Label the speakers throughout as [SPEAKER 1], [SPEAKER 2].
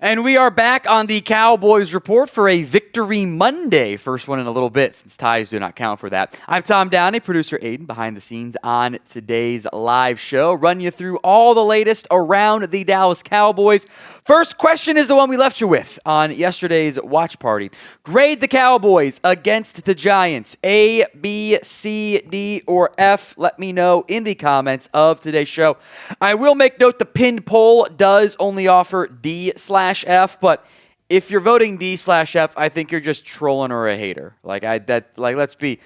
[SPEAKER 1] And we are back on the Cowboys Report for a Victory Monday. First one in a little bit, since ties do not count for that. I'm Tom Downey, producer Aiden, behind the scenes on today's live show. Run you through all the latest around the Dallas Cowboys. First question is the one we left you with on yesterday's watch party. Grade the Cowboys against the Giants. A, B, C, D, or F? Let me know in the comments of today's show. I will make note the pinned poll does only offer D/F, but if you're voting D/F, I think you're just trolling or a hater. Let's be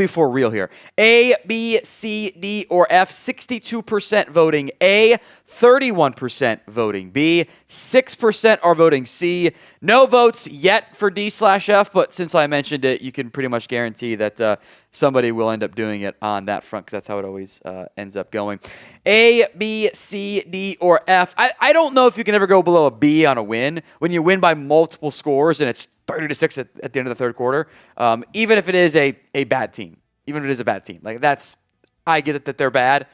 [SPEAKER 1] for real here. A, B, C, D, or F. 62% voting A, 31% voting B, 6% are voting C. No votes yet for D/F, but since I mentioned it, you can pretty much guarantee that somebody will end up doing it on that front, because that's how it always ends up going. A, B, C, D, or F. I don't know if you can ever go below a B on a win. When you win by multiple scores and it's 30-6 at the end of the third quarter, even if it is a bad team. Even if it is a bad team. I get it that they're bad,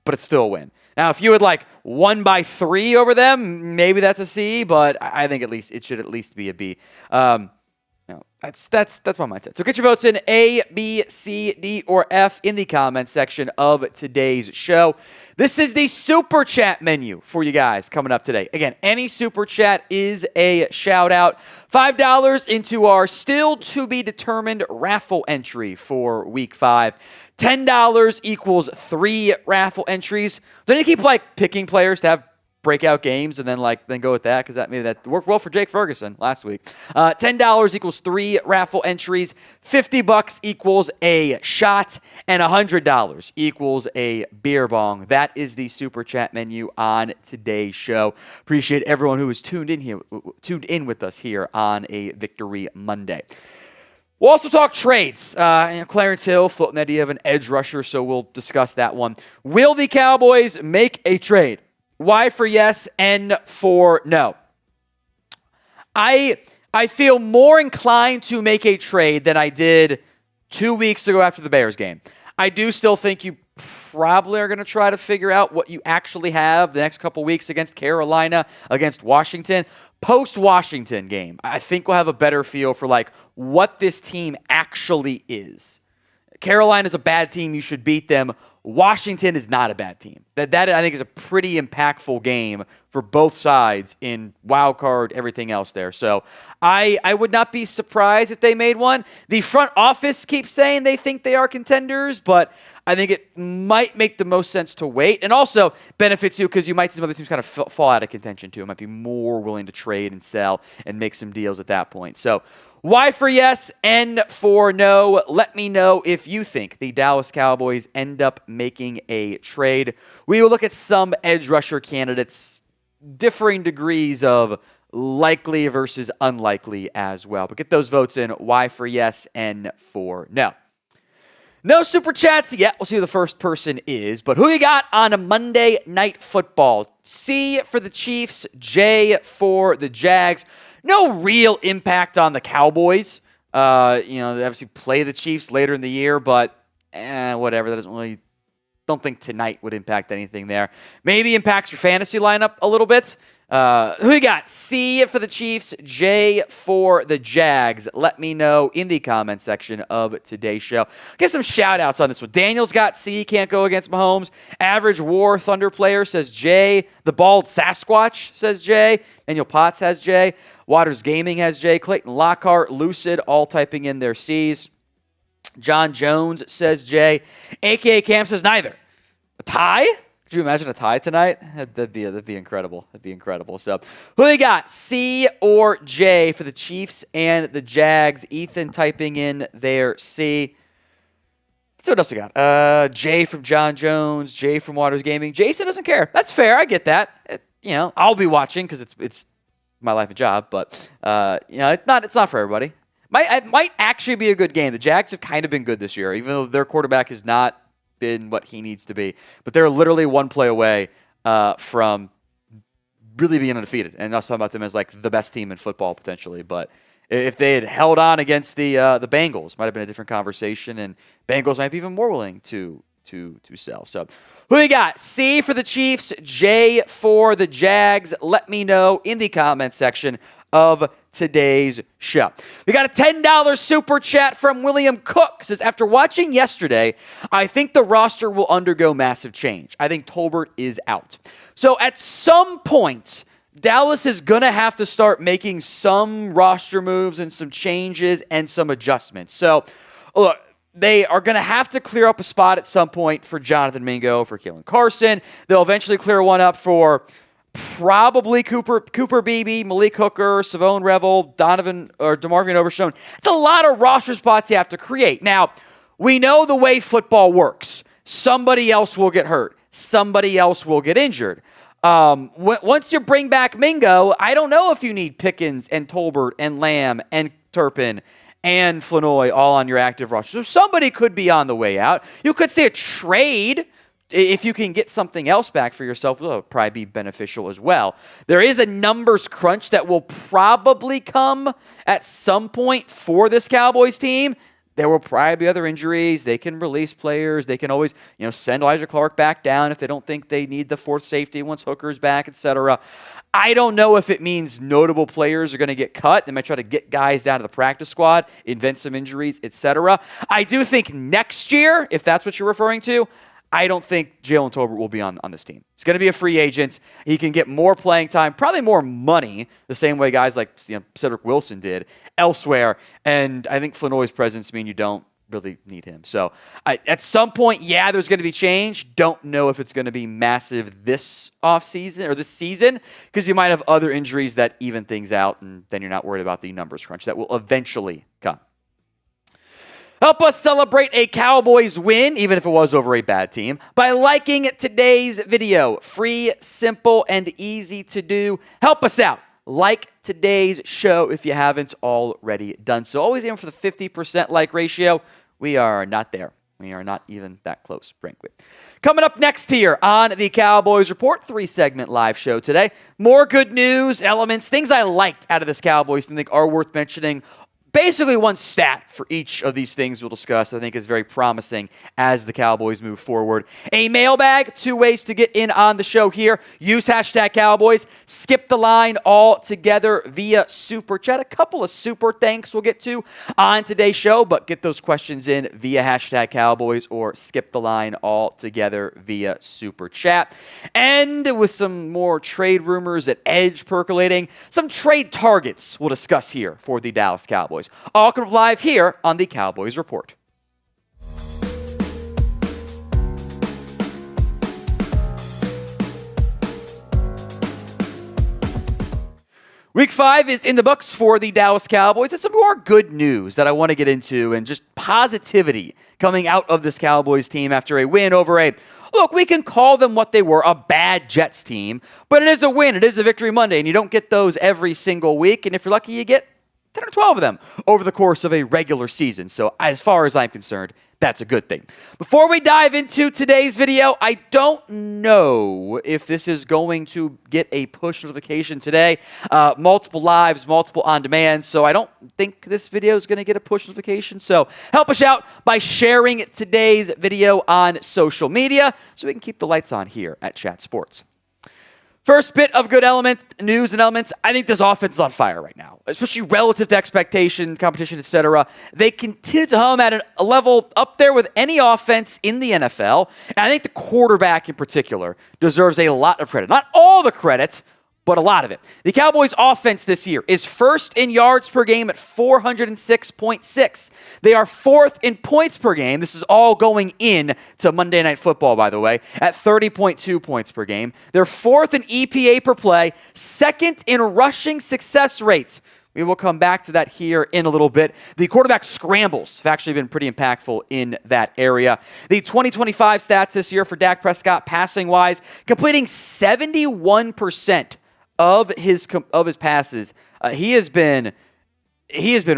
[SPEAKER 1] but it's still a win. Now, if you had won by 3 over them, maybe that's a C, but I think it should at least be a B. That's my mindset. So get your votes in A, B, C, D, or F in the comments section of today's show. This is the Super Chat menu for you guys coming up today. Again, any Super Chat is a shout out. $5 into our still to be determined raffle entry for week 5. $10 equals 3 raffle entries. Then you keep picking players to have breakout games and then go with that, because that worked well for Jake Ferguson last week. $10 equals 3 raffle entries. $50 equals a shot, and $100 equals a beer bong. That is the Super Chat menu on today's show. Appreciate everyone who is tuned in with us here on a Victory Monday. We'll also talk trades. Clarence Hill floating the idea of an edge rusher, so we'll discuss that one. Will the Cowboys make a trade? Y for yes, N for no. I feel more inclined to make a trade than I did 2 weeks ago after the Bears game. I do still think you probably are going to try to figure out what you actually have the next couple weeks against Carolina, against Washington. Post-Washington game, I think we'll have a better feel for what this team actually is. Carolina's a bad team. You should beat them. Washington is not a bad team. That I think is a pretty impactful game for both sides in wild card, everything else there. So I would not be surprised if they made one. The front office keeps saying they think they are contenders, but I think it might make the most sense to wait. And also benefits you because you might see some other teams kind of fall out of contention too. It might be more willing to trade and sell and make some deals at that point. So Y for yes, N for no. Let me know if you think the Dallas Cowboys end up making a trade. We will look at some edge rusher candidates, differing degrees of likely versus unlikely as well. But get those votes in. Y for yes, N for no. No Super Chats yet. We'll see who the first person is. But who you got on a Monday Night Football? C for the Chiefs, J for the Jags. No real impact on the Cowboys. They obviously play the Chiefs later in the year, but whatever. That doesn't really. Don't think tonight would impact anything there. Maybe impacts your fantasy lineup a little bit. Who you got? C for the Chiefs, J for the Jags. Let me know in the comment section of today's show. Get some shout outs on this one. Daniel's got C, can't go against Mahomes. Average War Thunder player says J. The Bald Sasquatch says J. Daniel Potts has J. Waters Gaming has J. Clayton Lockhart, Lucid, all typing in their C's. John Jones says J. AKA Cam says neither. A tie? Could you imagine a tie tonight? That'd be incredible. That'd be incredible. So, who you got? C or J for the Chiefs and the Jags? Ethan typing in their C. So what else we got? J from John Jones, J from Waters Gaming. Jason doesn't care. That's fair. I get that. I'll be watching because it's my life and job. But it's not for everybody. It might actually be a good game. The Jags have kind of been good this year, even though their quarterback has not been what he needs to be. But they're literally one play away from really being undefeated. And I was talking about them as the best team in football potentially. But if they had held on against the Bengals, might have been a different conversation. And Bengals might be even more willing to to sell. So who you got? C for the Chiefs, J for the Jags. Let me know in the comment section of today's show. We got a $10 super chat from William Cook. Says, after watching yesterday, I think the roster will undergo massive change. I think Tolbert is out. So at some point, Dallas is going to have to start making some roster moves and some changes and some adjustments. So, look, they are going to have to clear up a spot at some point for Jonathan Mingo, for Keelan Carson. They'll eventually clear one up for probably Cooper Beebe, Malik Hooker, Savone Revel, Donovan or DeMarvion Overshown. It's a lot of roster spots you have to create. Now, we know the way football works. Somebody else will get hurt. Somebody else will get injured. Once you bring back Mingo, I don't know if you need Pickens and Tolbert and Lamb and Turpin and Flanoy all on your active roster. So somebody could be on the way out. You could say a trade. If you can get something else back for yourself, it'll probably be beneficial as well. There is a numbers crunch that will probably come at some point for this Cowboys team. There will probably be other injuries. They can release players. They can always, send Elijah Clark back down if they don't think they need the fourth safety once Hooker's back, etc. I don't know if it means notable players are going to get cut. They might try to get guys down to the practice squad, invent some injuries, etc. I do think next year, if that's what you're referring to, I don't think Jaelan Tolbert will be on this team. He's going to be a free agent. He can get more playing time, probably more money, the same way guys like Cedric Wilson did elsewhere. And I think Flanoy's presence mean you don't really need him. So at some point, there's going to be change. Don't know if it's going to be massive this offseason or this season because you might have other injuries that even things out, and then you're not worried about the numbers crunch that will eventually come. Help us celebrate a Cowboys win, even if it was over a bad team, by liking today's video. Free, simple, and easy to do. Help us out. Like today's show if you haven't already done so. Always aim for the 50% like ratio. We are not there. We are not even that close, frankly. Coming up next here on the Cowboys Report, 3-segment live show today. More good news, elements, things I liked out of this Cowboys and think are worth mentioning. Basically, one stat for each of these things we'll discuss I think is very promising as the Cowboys move forward. A mailbag, 2 ways to get in on the show here. Use hashtag Cowboys. Skip the line all together via Super Chat. A couple of super thanks we'll get to on today's show, but get those questions in via hashtag Cowboys or skip the line all together via Super Chat. And with some more trade rumors at Edge percolating, some trade targets we'll discuss here for the Dallas Cowboys. All coming live here on the Cowboys Report. Week 5 is in the books for the Dallas Cowboys. It's some more good news that I want to get into and just positivity coming out of this Cowboys team after a win over look, we can call them what they were, a bad Jets team, but it is a win. It is a Victory Monday, and you don't get those every single week, and if you're lucky, you get 10 or 12 of them over the course of a regular season. So as far as I'm concerned, that's a good thing. Before we dive into today's video, I don't know if this is going to get a push notification today. Multiple lives, multiple on demand. So I don't think this video is going to get a push notification. So help us out by sharing today's video on social media so we can keep the lights on here at Chat Sports. First bit of good news and elements, I think this offense is on fire right now, especially relative to expectation, competition, etc. They continue to hum at a level up there with any offense in the NFL, and I think the quarterback in particular deserves a lot of credit. Not all the credit, but a lot of it. The Cowboys' offense this year is first in yards per game at 406.6. They are fourth in points per game. This is all going in to Monday Night Football, by the way, at 30.2 points per game. They're fourth in EPA per play, second in rushing success rates. We will come back to that here in a little bit. The quarterback scrambles have actually been pretty impactful in that area. The 2025 stats this year for Dak Prescott, passing-wise, completing 71% of his passes. He has been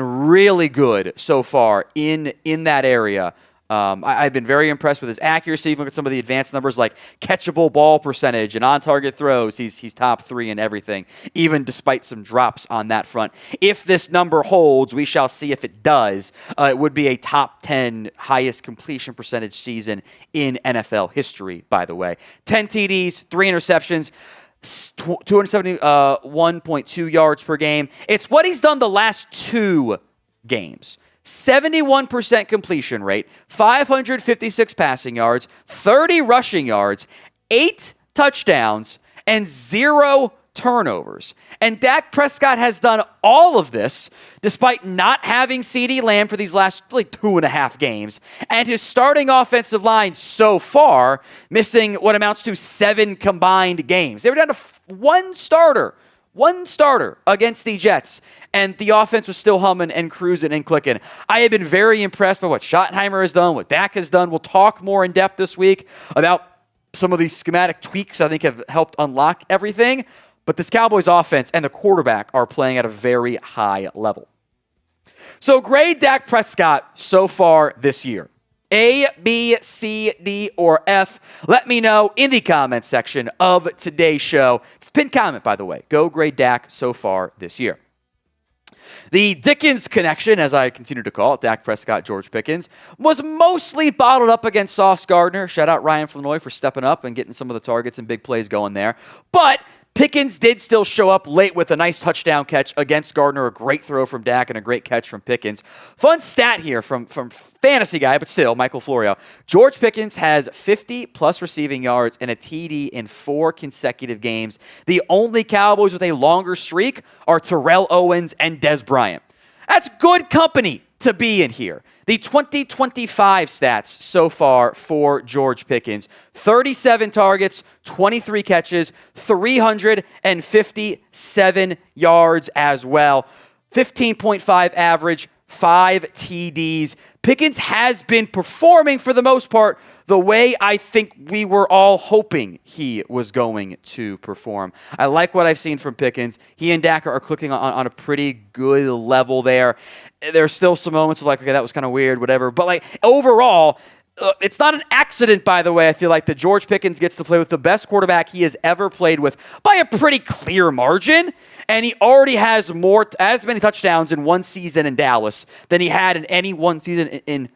[SPEAKER 1] really good so far in that area. I've been very impressed with his accuracy. Look at some of the advanced numbers like catchable ball percentage and on-target throws. He's top 3 in everything, even despite some drops on that front. If this number holds, we shall see if it does. It would be a top 10 highest completion percentage season in NFL history, by the way. 10 TDs, 3 interceptions. 271.2 yards per game. It's what he's done the last 2 games. 71% completion rate, 556 passing yards, 30 rushing yards, 8 touchdowns, and 0 turnovers. And Dak Prescott has done all of this despite not having CeeDee Lamb for these last 2.5 games. And his starting offensive line so far missing what amounts to 7 combined games. They were down to one starter against the Jets, and the offense was still humming and cruising and clicking. I have been very impressed by what Schottenheimer has done, what Dak has done. We'll talk more in depth this week about some of these schematic tweaks I think have helped unlock everything. But this Cowboys offense and the quarterback are playing at a very high level. So grade Dak Prescott so far this year. A, B, C, D, or F? Let me know in the comments section of today's show. It's a pinned comment, by the way. Go grade Dak so far this year. The Dickens connection, as I continue to call it, Dak Prescott, George Pickens, was mostly bottled up against Sauce Gardner. Shout out Ryan Flanoy for stepping up and getting some of the targets and big plays going there. But Pickens did still show up late with a nice touchdown catch against Gardner, a great throw from Dak and a great catch from Pickens. Fun stat here from fantasy guy, but still, Michael Florio. George Pickens has 50-plus receiving yards and a TD in 4 consecutive games. The only Cowboys with a longer streak are Terrell Owens and Dez Bryant. That's good company to be in here. The 2025 stats so far for George Pickens: 37 targets, 23 catches, 357 yards as well, 15.5 average, 5 TDs. Pickens has been performing for the most part the way I think we were all hoping he was going to perform. I like what I've seen from Pickens. He and Dak are clicking on a pretty good level there. There's still some moments of like, okay, that was kind of weird, whatever. But like overall, it's not an accident, by the way, I feel like, that George Pickens gets to play with the best quarterback he has ever played with by a pretty clear margin. And he already has as many touchdowns in one season in Dallas than he had in any one season in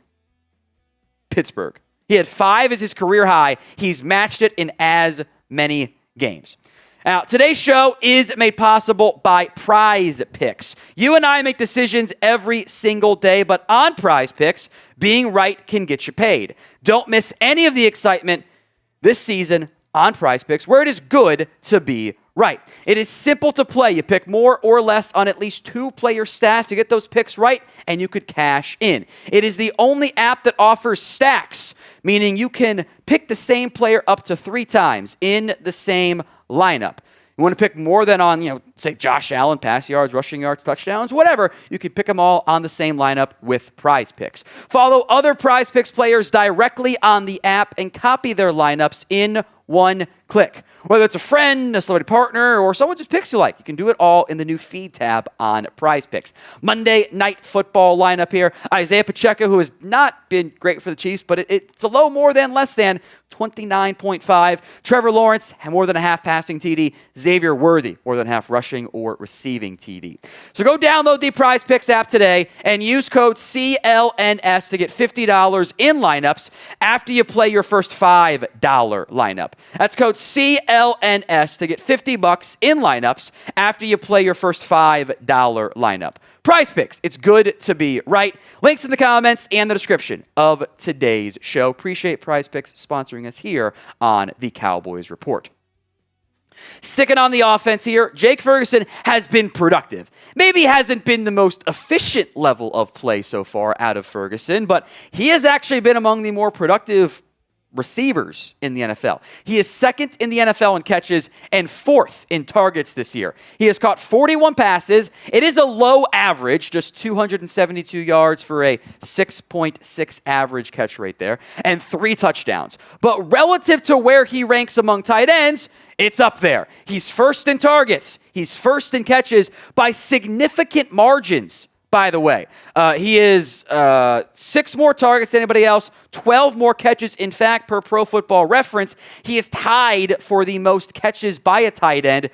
[SPEAKER 1] Pittsburgh. He had 5 as his career high. He's matched it in as many games. Now, today's show is made possible by Prize Picks. You and I make decisions every single day, but on Prize Picks, being right can get you paid. Don't miss any of the excitement this season on Prize Picks, where it is good to be right. It is simple to play. You pick more or less on at least 2 player stats to get those picks right, and you could cash in. It is the only app that offers stacks, meaning you can pick the same player up to 3 times in the same lineup. You want to pick more than on, say Josh Allen, pass yards, rushing yards, touchdowns, whatever. You can pick them all on the same lineup with Prize Picks. Follow other Prize Picks players directly on the app and copy their lineups in one click. Whether it's a friend, a celebrity partner, or someone just picks you like, you can do it all in the new feed tab on Prize Picks. Monday Night Football lineup here. Isaiah Pacheco, who has not been great for the Chiefs, but it's a low more than less than 29.5. Trevor Lawrence, more than a half passing TD. Xavier Worthy, more than half rushing or receiving TD. So go download the Prize Picks app today and use code CLNS to get $50 in lineups after you play your first $5 lineup. That's code CLNS to get $50 in lineups after you play your first $5 lineup. Prize Picks, it's good to be right. Links in the comments and the description of today's show. Appreciate Prize Picks sponsoring us here on the Cowboys Report. Sticking on the offense here, Jake Ferguson has been productive. Maybe hasn't been the most efficient level of play so far out of Ferguson, but he has actually been among the more productive receivers in the NFL. He is 2nd in the NFL in catches and 4th in targets this year. He has caught 41 passes. It is a low average, just 272 yards for a 6.6 average catch rate there, and 3 touchdowns. But relative to where he ranks among tight ends, it's up there. He's 1st in targets. He's 1st in catches by significant margins by the way. He is 6 more targets than anybody else, 12 more catches. In fact, per Pro Football Reference, he is tied for the most catches by a tight end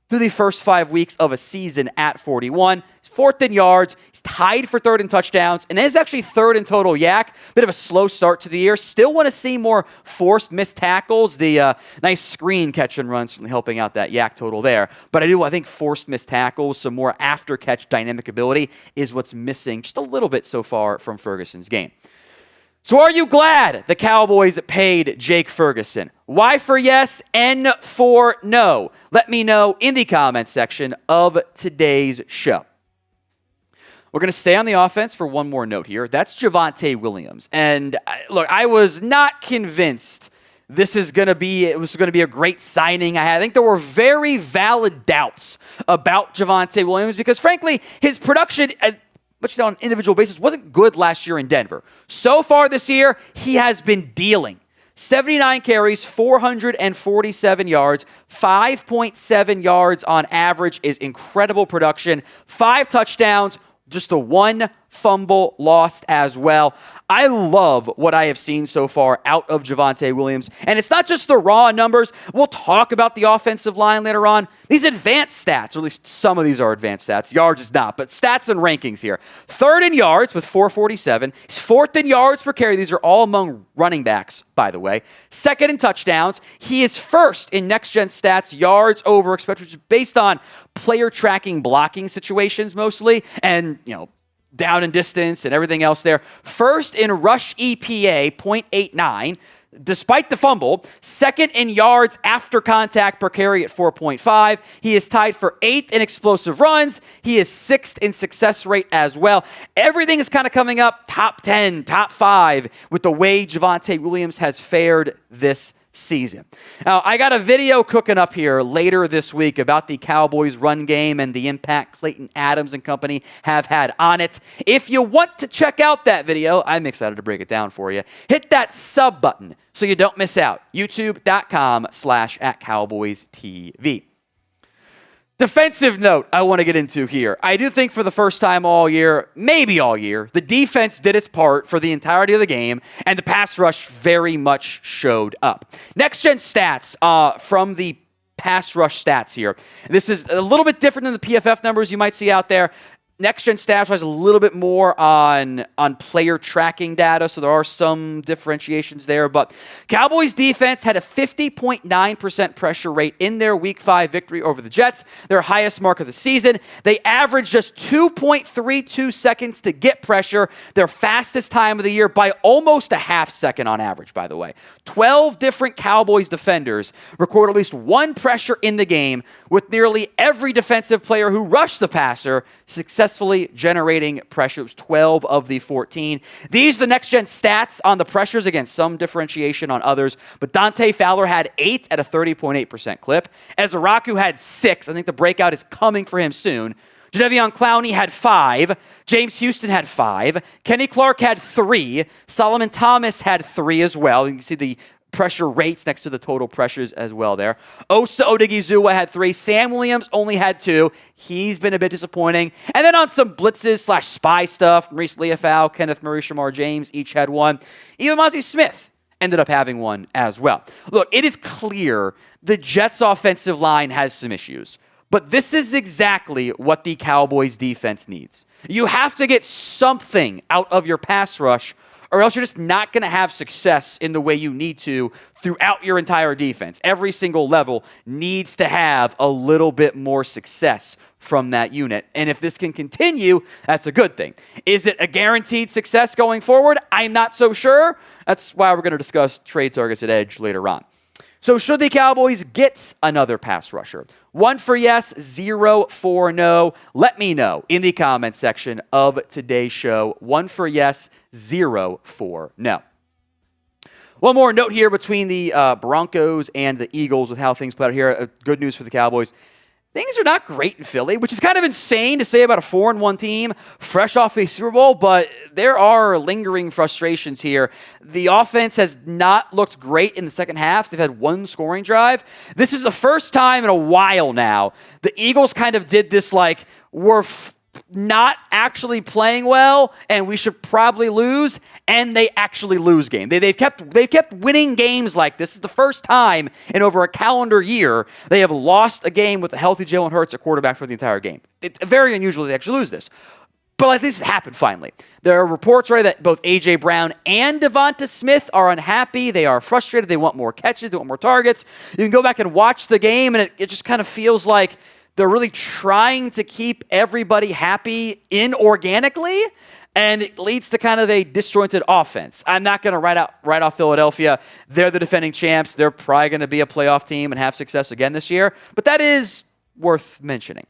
[SPEAKER 1] through the first 5 weeks of a season at 41. He's 4th in yards. He's tied for 3rd in touchdowns, and is actually 3rd in total yak. Bit of a slow start to the year. Still want to see more forced missed tackles. The nice screen catch and run certainly helping out that yak total there. But I think forced missed tackles, some more after-catch dynamic ability is what's missing just a little bit so far from Ferguson's game. So are you glad the Cowboys paid Jake Ferguson? Y for yes, N for no. Let me know in the comments section of today's show. We're going to stay on the offense for one more note here. That's Javonte Williams. And look, I was not convinced it was going to be a great signing. I think there were very valid doubts about Javonte Williams because, frankly, his production, which on an individual basis wasn't good last year in Denver. So far this year, he has been dealing. 79 carries, 447 yards, 5.7 yards on average is incredible production. 5 touchdowns, just the 1 fumble lost as well. I love what I have seen so far out of Javonte Williams. And it's not just the raw numbers. We'll talk about the offensive line later on. These advanced stats, or at least some of these are advanced stats. Yards is not, but stats and rankings here. 3rd in yards with 447. He's 4th in yards per carry. These are all among running backs, by the way. 2nd in touchdowns. He is 1st in next-gen stats, yards over expected, which is based on player tracking blocking situations mostly. And, down and distance and everything else there. 1st in rush EPA, 0.89, despite the fumble. 2nd in yards after contact per carry at 4.5. He is tied for 8th in explosive runs. He is 6th in success rate as well. Everything is kind of coming up top 10, top 5 with the way Javonte Williams has fared this season. Now, I got a video cooking up here later this week about the Cowboys run game and the impact Clayton Adams and company have had on it. If you want to check out that video, I'm excited to break it down for you. Hit that sub button so you don't miss out. YouTube.com/@CowboysTV. Defensive note I want to get into here. I do think for the first time all year, maybe all year, the defense did its part for the entirety of the game, and the pass rush very much showed up. Next-gen stats from the pass rush stats here. This is a little bit different than the PFF numbers you might see out there. Next-gen stats was a little bit more on player tracking data, so there are some differentiations there. But Cowboys defense had a 50.9% pressure rate in their Week 5 victory over the Jets, their highest mark of the season. They averaged just 2.32 seconds to get pressure, their fastest time of the year by almost a half second on average, by the way. 12 different Cowboys defenders recorded at least 1 pressure in the game, with nearly every defensive player who rushed the passer successfully generating pressure. It was 12 of the 14. These are the next-gen stats on the pressures. Again, some differentiation on others. But Dante Fowler had 8 at a 30.8% clip. Ezraku had 6. I think the breakout is coming for him soon. Jadeveon Clowney had 5. James Houston had 5. Kenny Clark had 3. Solomon Thomas had 3 as well. You can see the pressure rates next to the total pressures as well there. Osa Odigizua had 3. Sam Williams only had 2. He's been a bit disappointing. And then on some blitzes / spy stuff, Maurice Leafau, Kenneth Murray, Shamar James each had 1. Even Mozzie Smith ended up having 1 as well. Look, it is clear the Jets' offensive line has some issues. But this is exactly what the Cowboys defense needs. You have to get something out of your pass rush, or else you're just not going to have success in the way you need to throughout your entire defense. Every single level needs to have a little bit more success from that unit. And if this can continue, that's a good thing. Is it a guaranteed success going forward? I'm not so sure. That's why we're going to discuss trade targets at edge later on. So should the Cowboys get another pass rusher? 1 for yes, 0 for no. Let me know in the comment section of today's show. 1 for yes, 0 for no. One more note here between the Broncos and the Eagles with how things played out here. Good news for the Cowboys. Things are not great in Philly, which is kind of insane to say about a 4-1 team fresh off a Super Bowl, but there are lingering frustrations here. The offense has not looked great in the second half. They've had 1 scoring drive. This is the first time in a while now the Eagles kind of did this like, we're not actually playing well and we should probably lose, and they actually lose games. They've kept winning games like this. This is the first time in over a calendar year they have lost a game with a healthy Jalen Hurts at quarterback for the entire game. It's very unusual they actually lose this. But like this happened finally. There are reports already that both A.J. Brown and Devonta Smith are unhappy. They are frustrated. They want more catches. They want more targets. You can go back and watch the game, and it just kind of feels like they're really trying to keep everybody happy inorganically, and it leads to kind of a disjointed offense. I'm not going to write off Philadelphia. They're the defending champs. They're probably going to be a playoff team and have success again this year, but that is worth mentioning.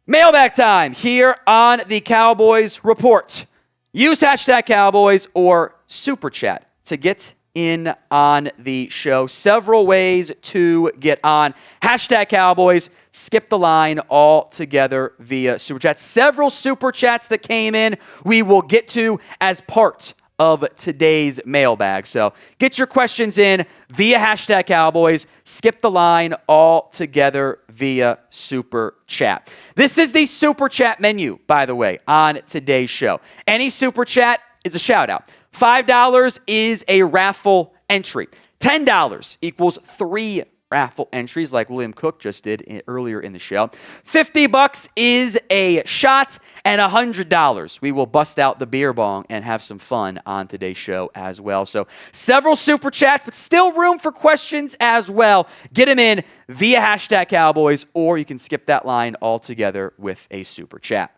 [SPEAKER 1] Mailbag time here on the Cowboys Report. Use hashtag Cowboys or Super Chat to get in on the show. Several ways to get on. Hashtag Cowboys. Skip the line altogether via Super Chat. Several Super Chats that came in we will get to as part of today's mailbag. So get your questions in via hashtag Cowboys. Skip the line altogether via Super Chat. This is the Super Chat menu, by the way, on today's show. Any Super Chat is a shout out. $5 is a raffle entry. $10 equals 3 raffle entries like William Cook just did earlier in the show. $50 is a shot, and $100 we will bust out the beer bong and have some fun on today's show as well. So several Super Chats, but still room for questions as well. Get them in via hashtag Cowboys, or you can skip that line altogether with a Super Chat.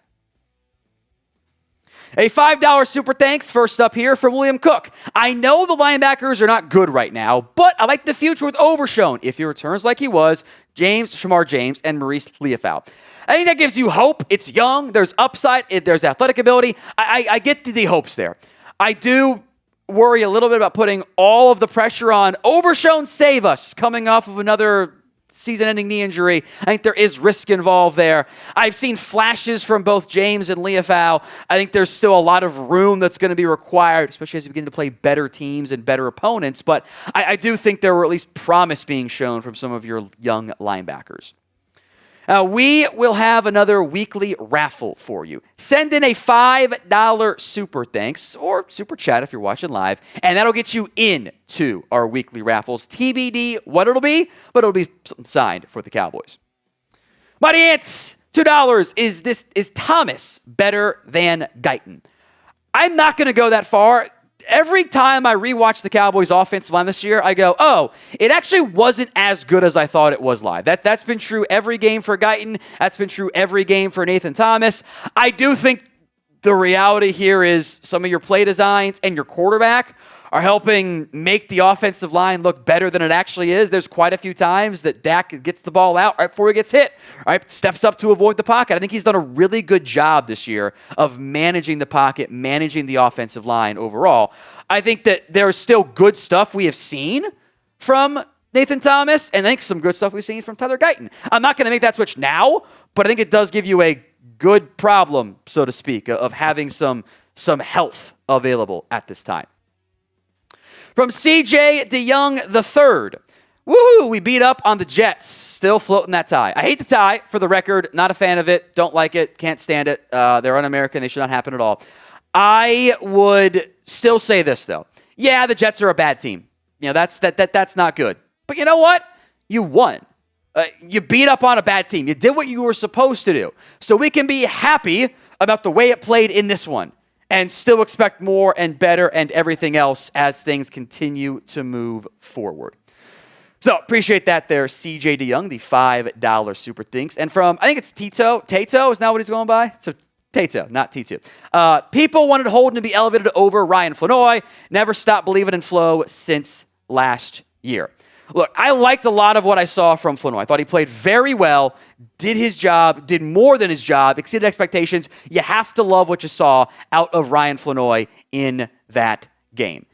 [SPEAKER 1] A $5 super thanks first up here from William Cook. I know the linebackers are not good right now, but I like the future with Overshown if he returns like he was, Shamar James, and Maurice Leafau. I think that gives you hope. It's young. There's upside. There's athletic ability. I get the hopes there. I do worry a little bit about putting all of the pressure on Overshown save us coming off of another season-ending knee injury. I think there is risk involved there. I've seen flashes from both James and Leafau. I think there's still a lot of room that's going to be required, especially as you begin to play better teams and better opponents. But I do think there were at least promise being shown from some of your young linebackers. We will have another weekly raffle for you. Send in a $5 super thanks or super chat if you're watching live, and that'll get you into our weekly raffles. TBD what it'll be, but it'll be something signed for the Cowboys. Mighty Ants, $2. Is Thomas better than Guyton? I'm not going to go that far. Every time I rewatch the Cowboys offensive line this year, I go, oh, it actually wasn't as good as I thought it was live. That's been true every game for Guyton. That's been true every game for Nathan Thomas. I do think the reality here is some of your play designs and your quarterback are helping make the offensive line look better than it actually is. There's quite a few times that Dak gets the ball out right before he gets hit, right? Steps up to avoid the pocket. I think he's done a really good job this year of managing the pocket, managing the offensive line overall. I think that there's still good stuff we have seen from Nathan Thomas, and I think some good stuff we've seen from Tyler Guyton. I'm not going to make that switch now, but I think it does give you a good problem, so to speak, of having some health available at this time. From CJ DeYoung III. Woohoo! We beat up on the Jets. Still floating that tie. I hate the tie, for the record. Not a fan of it. Don't like it. Can't stand it. They're un-American. They should not happen at all. I would still say this, though. Yeah, the Jets are a bad team. You know, that's not good. But you know what? You won. You beat up on a bad team. You did what you were supposed to do. So we can be happy about the way it played in this one and still expect more and better and everything else as things continue to move forward. So appreciate that there, CJ DeYoung, the $5 super thanks. And from, I think it's Tato, is not what he's going by? So Tato, not T2. People wanted Holden to be elevated over Ryan Flanoy. Never stopped believing in Flo since last year. Look, I liked a lot of what I saw from Flanoy. I thought he played very well, did his job, did more than his job, exceeded expectations. You have to love what you saw out of Ryan Flanoy in that game.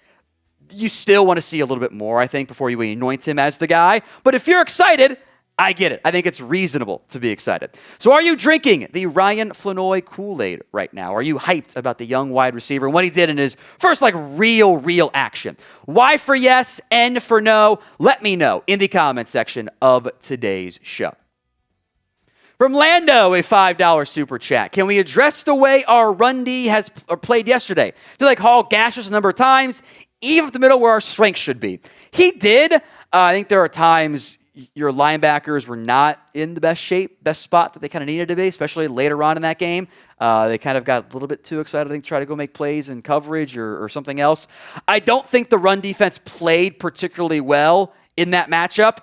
[SPEAKER 1] You still want to see a little bit more, I think, before you anoint him as the guy. But if you're excited, I get it. I think it's reasonable to be excited. So are you drinking the Ryan Flanoy Kool-Aid right now? Are you hyped about the young wide receiver and what he did in his first, real action? Y for yes, N for no. Let me know in the comment section of today's show. From Lando, a $5 super chat. Can we address the way our run D has played yesterday? I feel like Hall gashed us a number of times, even at the middle where our strength should be. He did. I think there are times your linebackers were not in the best spot that they kind of needed to be, especially later on in that game. They kind of got a little bit too excited, I think, to try to go make plays in coverage or something else. I don't think the run defense played particularly well in that matchup.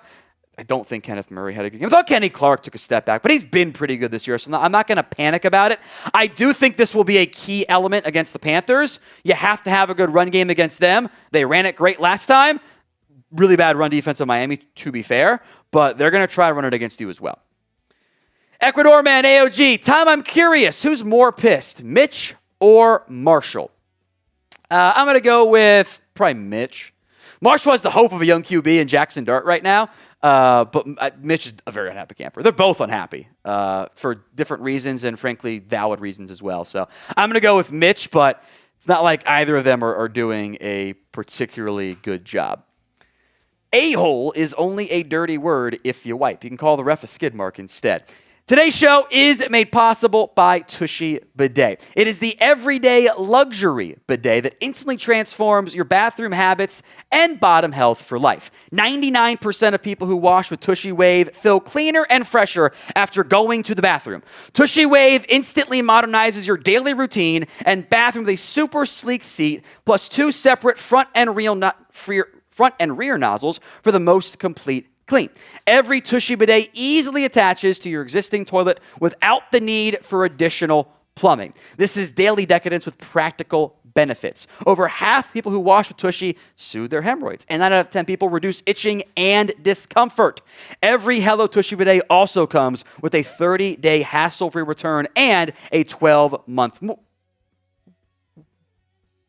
[SPEAKER 1] I don't think Kenneth Murray had a good game. I thought Kenny Clark took a step back, but he's been pretty good this year, so I'm not going to panic about it. I do think this will be a key element against the Panthers. You have to have a good run game against them. They ran it great last time. Really bad run defense of Miami, to be fair, but they're going to try to run it against you as well. Ecuador man, AOG. Tom, I'm curious, who's more pissed, Mitch or Marshall? I'm going to go with probably Mitch. Marshall has the hope of a young QB in Jackson Dart right now. But Mitch is a very unhappy camper. They're both unhappy for different reasons and, frankly, valid reasons as well. So I'm going to go with Mitch, but it's not like either of them are doing a particularly good job. A-hole is only a dirty word if you wipe. You can call the ref a skid mark instead. Today's show is made possible by Tushy Bidet. It is the everyday luxury bidet that instantly transforms your bathroom habits and bottom health for life. 99% of people who wash with Tushy Wave feel cleaner and fresher after going to the bathroom. Tushy Wave instantly modernizes your daily routine and bathroom with a super sleek seat plus 2 separate front and rear nozzles for the most complete clean. Every Tushy bidet easily attaches to your existing toilet without the need for additional plumbing. This is daily decadence with practical benefits. Over half people who wash with Tushy soothe their hemorrhoids, and 9 out of 10 people reduce itching and discomfort. Every Hello Tushy bidet also comes with a 30-day hassle-free return and a 12-month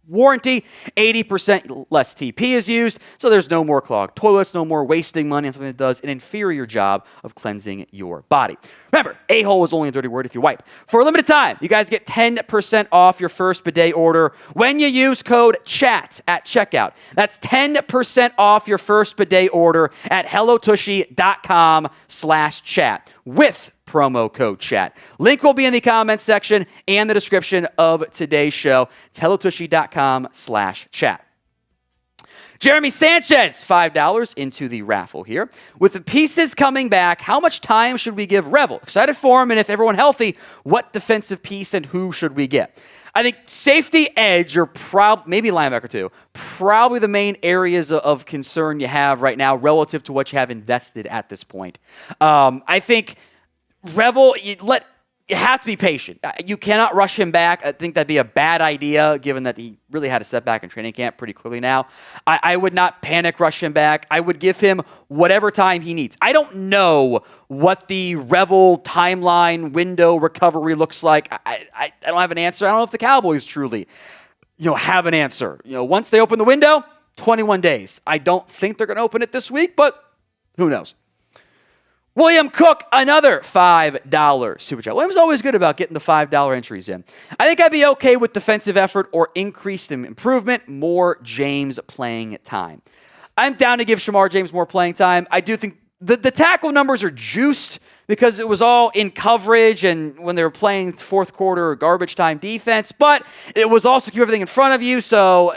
[SPEAKER 1] warranty. 80% less TP is used, so there's no more clogged toilets, no more wasting money on something that does an inferior job of cleansing your body. Remember, a-hole is only a dirty word if you wipe. For a limited time, you guys get 10% off your first bidet order when you use code CHAT at checkout. That's 10% off your first bidet order at hellotushy.com/chat with promo code chat. Link will be in the comments section and the description of today's show. It's hellotushy.com/chat. Jeremy Sanchez, $5 into the raffle here. With the pieces coming back, how much time should we give Revel? Excited for him, and if everyone healthy, what defensive piece and who should we get? I think safety, edge, or maybe linebacker too, probably the main areas of concern you have right now relative to what you have invested at this point. I think Revel, you have to be patient. You cannot rush him back. I think that'd be a bad idea, given that he really had a setback in training camp pretty clearly now. I would not panic rush him back. I would give him whatever time he needs. I don't know what the Revel timeline window recovery looks like. I don't have an answer. I don't know if the Cowboys truly, have an answer. Once they open the window, 21 days. I don't think they're going to open it this week, but who knows? William Cook, another $5 super chat. William's always good about getting the $5 entries in. I think I'd be okay with defensive effort or increased improvement, more James playing time. I'm down to give Shamar James more playing time. I do think the tackle numbers are juiced because it was all in coverage and when they were playing fourth quarter garbage time defense, but it was also keep everything in front of you, so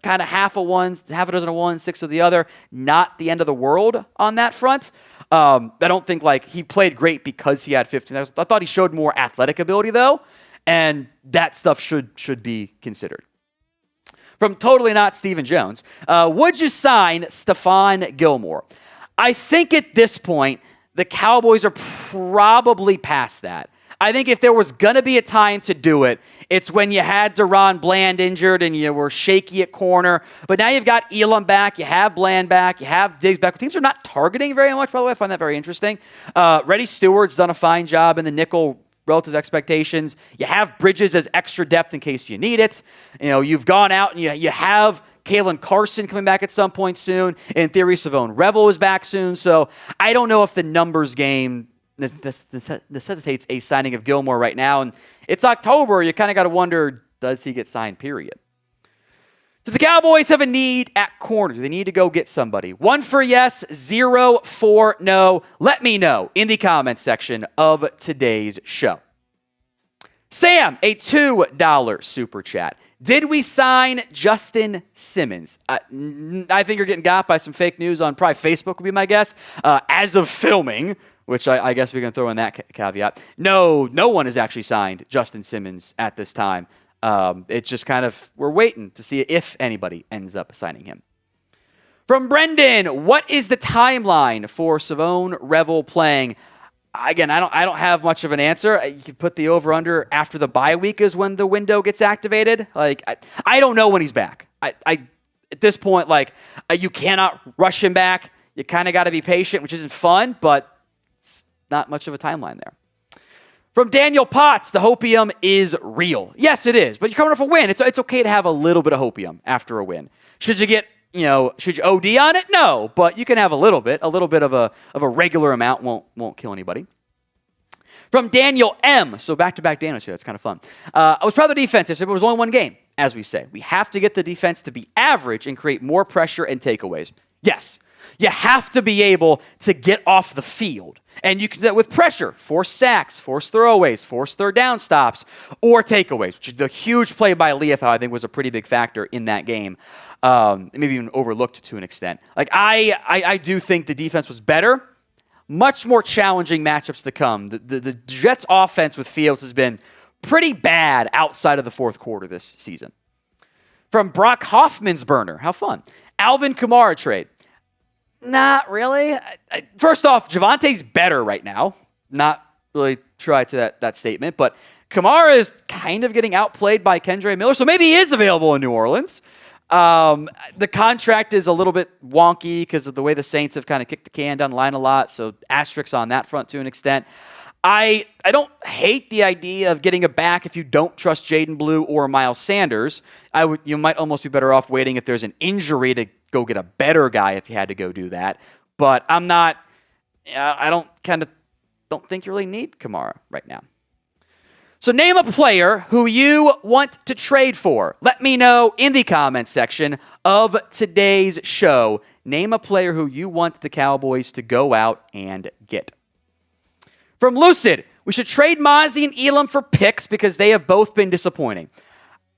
[SPEAKER 1] kind of half a dozen of one, 6 of the other. Not the end of the world on that front. I don't think he played great because he had 15. I thought he showed more athletic ability though, and that stuff should be considered. From Totally Not Stephen Jones, would you sign Stephon Gilmore? I think at this point the Cowboys are probably past that. I think if there was going to be a time to do it, it's when you had Deron Bland injured and you were shaky at corner. But now you've got Elam back, you have Bland back, you have Diggs back. Teams are not targeting very much, by the way. I find that very interesting. Reddy Stewart's done a fine job in the nickel relative to expectations. You have Bridges as extra depth in case you need it. You've gone out and you have Kalen Carson coming back at some point soon. In theory, Savone Revel is back soon. So I don't know if the numbers game necessitates a signing of Gilmore right now. And it's October. You kind of got to wonder, does he get signed, period? So the Cowboys have a need at corner. They need to go get somebody. 1 for yes, 0 for no. Let me know in the comments section of today's show. Sam, a $2 super chat. Did we sign Justin Simmons? I think you're getting got by some fake news on probably Facebook would be my guess. As of filming, which I guess we can throw in that caveat. No one has actually signed Justin Simmons at this time. It's just kind of, we're waiting to see if anybody ends up signing him. From Brendan, what is the timeline for Savone Revel playing? Again, I don't have much of an answer. You could put the over-under after the bye week is when the window gets activated. Like, I don't know when he's back. I at this point, like, you cannot rush him back. You kind of got to be patient, which isn't fun, but it's not much of a timeline there. From Daniel Potts, the hopium is real. Yes, it is, but you're coming off a win. It's okay to have a little bit of hopium after a win. Should you OD on it? No, but you can have a little bit of a regular amount won't kill anybody. From Daniel M, so back-to-back Daniels here. That's kind of fun. I was proud of the defense. I said it was only one game, as we say. We have to get the defense to be average and create more pressure and takeaways. Yes, you have to be able to get off the field. And you can do that with pressure, force sacks, force throwaways, force third down stops, or takeaways, which is the huge play by Leafau, I think, was a pretty big factor in that game. Maybe even overlooked to an extent. Like, I do think the defense was better. Much more challenging matchups to come. The Jets' offense with Fields has been pretty bad outside of the fourth quarter this season. From Brock Hoffman's burner, how fun. Alvin Kamara trade. Not really. First off, Javonte's better right now. Not really try to that statement, but Kamara is kind of getting outplayed by Kendre Miller, so maybe he is available in New Orleans. The contract is a little bit wonky because of the way the Saints have kind of kicked the can down the line a lot, so asterisks on that front to an extent. I don't hate the idea of getting a back if you don't trust Jaden Blue or Miles Sanders. You might almost be better off waiting if there's an injury to go get a better guy if you had to go do that. But I don't think you really need Kamara right now. So name a player who you want to trade for. Let me know in the comments section of today's show. Name a player who you want the Cowboys to go out and get. From Lucid, we should trade Mozzie and Elam for picks because they have both been disappointing.